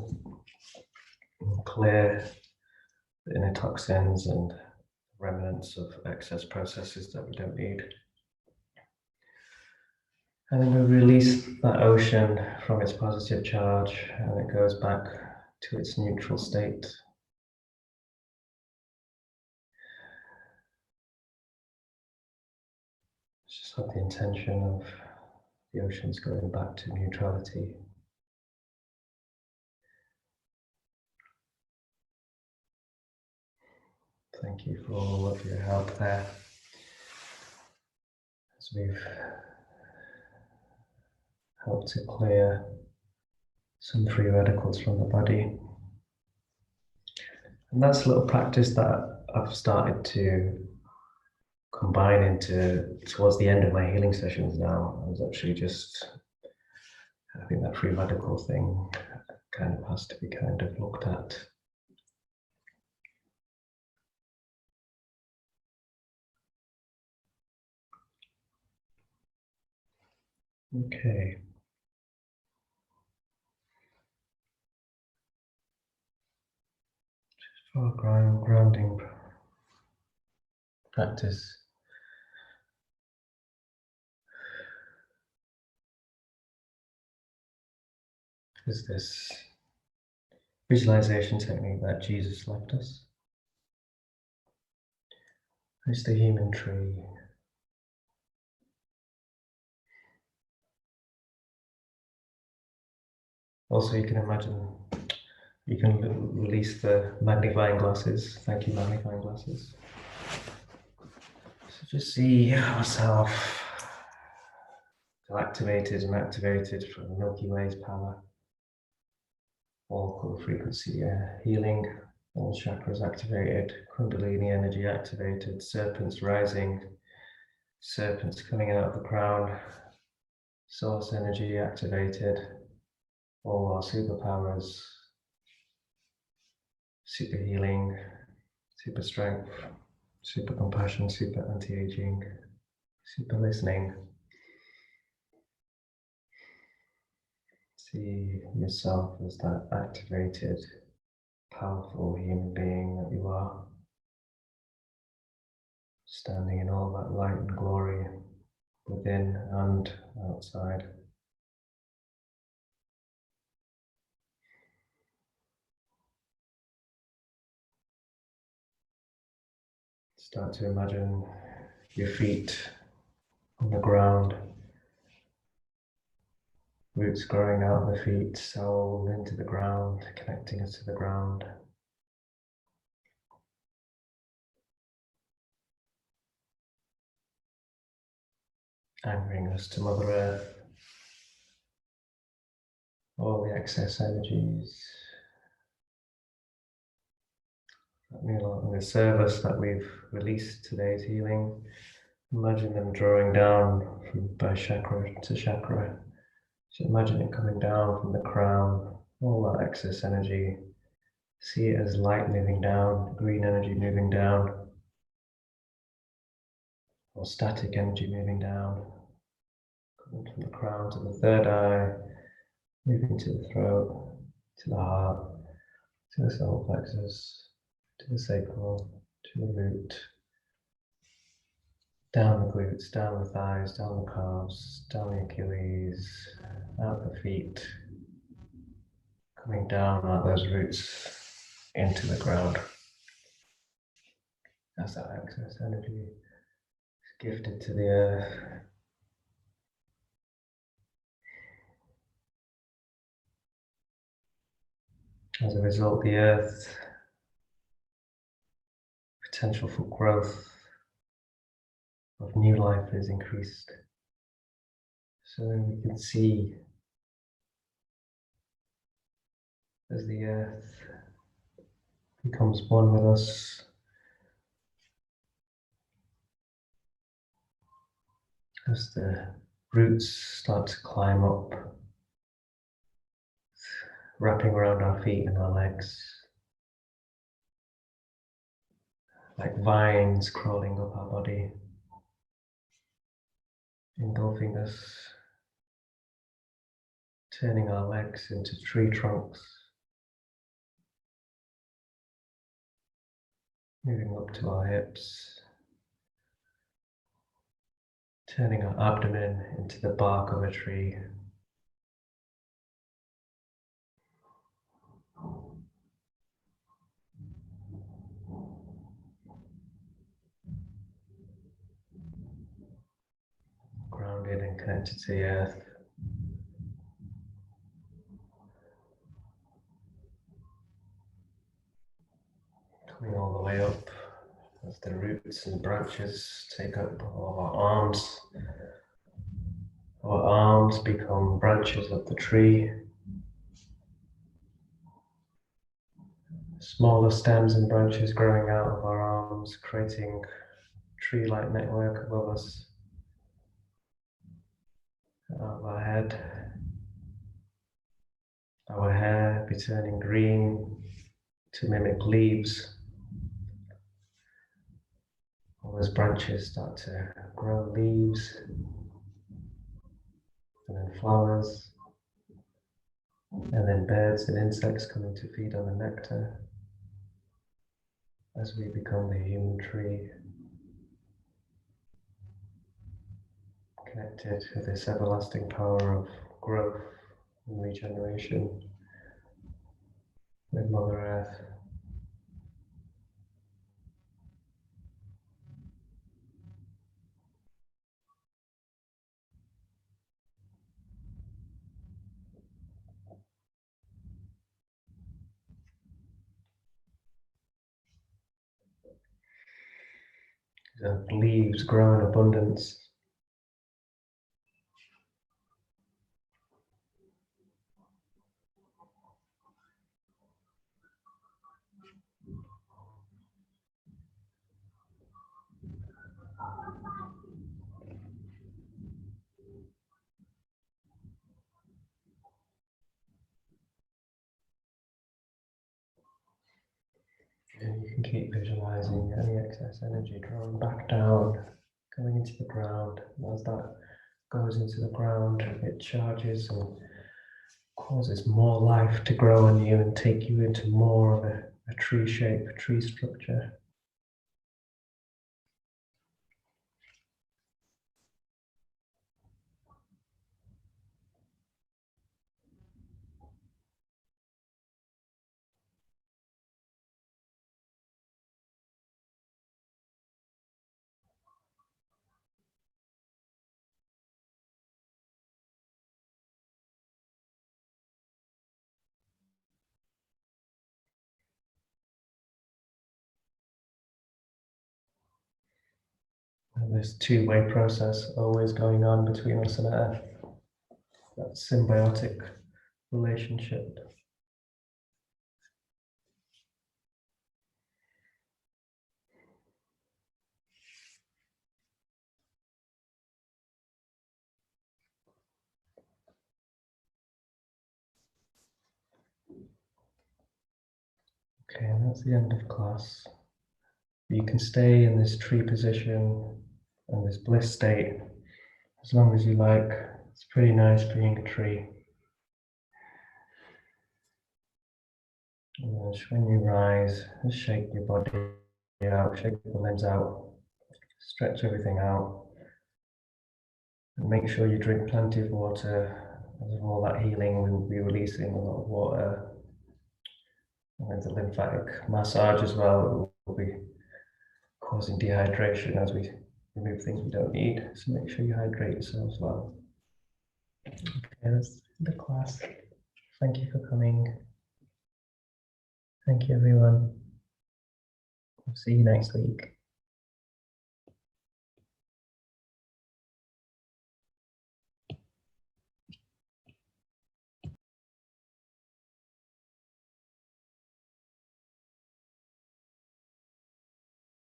clear the inner toxins and remnants of excess processes that we don't need. And then we release that ocean from its positive charge and it goes back to its neutral state. Just have the intention of the oceans going back to neutrality. Thank you for all of your help there. As we've helped to clear some free radicals from the body. And that's a little practice that I've started to combine into towards the end of my healing sessions now. I was actually I think that free radical thing kind of has to be kind of looked at. Okay. For grounding practice is this visualization technique that Jesus left us. It's the human tree. Also, you can imagine, you can release the magnifying glasses. Thank you, magnifying glasses. So just see ourselves activated and activated from the Milky Way's power. All color frequency healing, all chakras activated, Kundalini energy activated, serpents rising, serpents coming out of the crown, source energy activated, all our superpowers, super healing, super strength, super compassion, super anti-aging, super listening. See yourself as that activated, powerful human being that you are, standing in all that light and glory within and outside. Start to imagine your feet on the ground, roots growing out of the feet, soul into the ground, connecting us to the ground. Anchoring us to Mother Earth. All the excess energies that no longer serve us that we've released today's healing. Imagine them drawing down by chakra to chakra. So imagine it coming down from the crown, all that excess energy. See it as light moving down, green energy moving down, or static energy moving down. Coming from the crown to the third eye, moving to the throat, to the heart, to the solar plexus, to the sacral, to the root, down the glutes, down the thighs, down the calves, down the Achilles, out the feet, coming down out those roots into the ground. As that excess energy is gifted to the earth. As a result, the earth potential for growth of new life is increased. So we can see as the earth becomes one with us, as the roots start to climb up, wrapping around our feet and our legs, like vines crawling up our body, engulfing us, turning our legs into tree trunks, moving up to our hips, turning our abdomen into the bark of a tree. Grounded and connected to the earth. Coming all the way up as the roots and branches take up all our arms. Our arms become branches of the tree. Smaller stems and branches growing out of our arms, creating a tree-like network above us. Out of our head, our hair be turning green to mimic leaves. All those branches start to grow leaves and then flowers, and then birds and insects coming to feed on the nectar as we become the human tree. connected to this everlasting power of growth and regeneration with Mother Earth. The leaves grow in abundance. And you can keep visualizing any excess energy drawn back down, going into the ground. And as that goes into the ground, it charges and causes more life to grow in you and take you into more of a tree shape, a tree structure. And this two-way process always going on between us and Earth, that symbiotic relationship. Okay, and that's the end of class. You can stay in this tree position and this bliss state as long as you like. It's pretty nice being a tree. And then when you rise, just shake your body out, shake the limbs out, stretch everything out. And make sure you drink plenty of water. As of all that healing, we will be releasing a lot of water. And then the lymphatic massage as well will be causing dehydration as we remove things we don't need. So make sure you hydrate yourselves well. Okay, that's the class. Thank you for coming. Thank you, everyone. I'll see you next week.